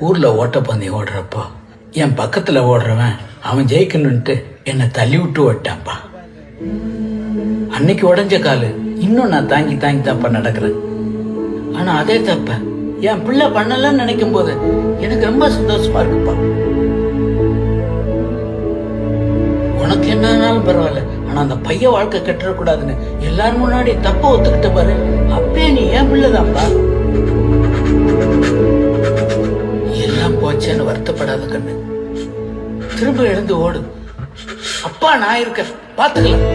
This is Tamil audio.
ஊர்ல ஓட்டப்பந்தயம் ஓடுறப்போ என் பக்கத்துல ஓடுறவன் அவன் ஜெயிக்கணும்ட்டு என்னை தள்ளி விட்டு ஓட்டான்ப்பா. அன்னைக்கு உடஞ்ச காலு இன்னும் நான் தாங்கி தாங்கி தான்ப்பா நடக்கிறேன். ஆனா அதே தப்ப என் பிள்ளை பண்ணலன்னு நினைக்கும் போது எனக்கு ரொம்ப சந்தோஷமா இருக்குப்பா. உனக்கு என்னன்னாலும் பரவாயில்ல, ஆனா அந்த பையன் வாழ்க்கை கட்டுறக்கூடாதுன்னு எல்லாரும் முன்னாடி தப்ப ஒத்துக்கிட்ட பாரு. அப்பயே நீ ஏன் பிள்ளைதான்ப்பா. எல்லாம் போச்சேன்னு வருத்தப்படாத கண்ணு, திரும்ப எழுந்து ஓடு. அப்பா நான் இருக்க பாத்துக்கலாம்.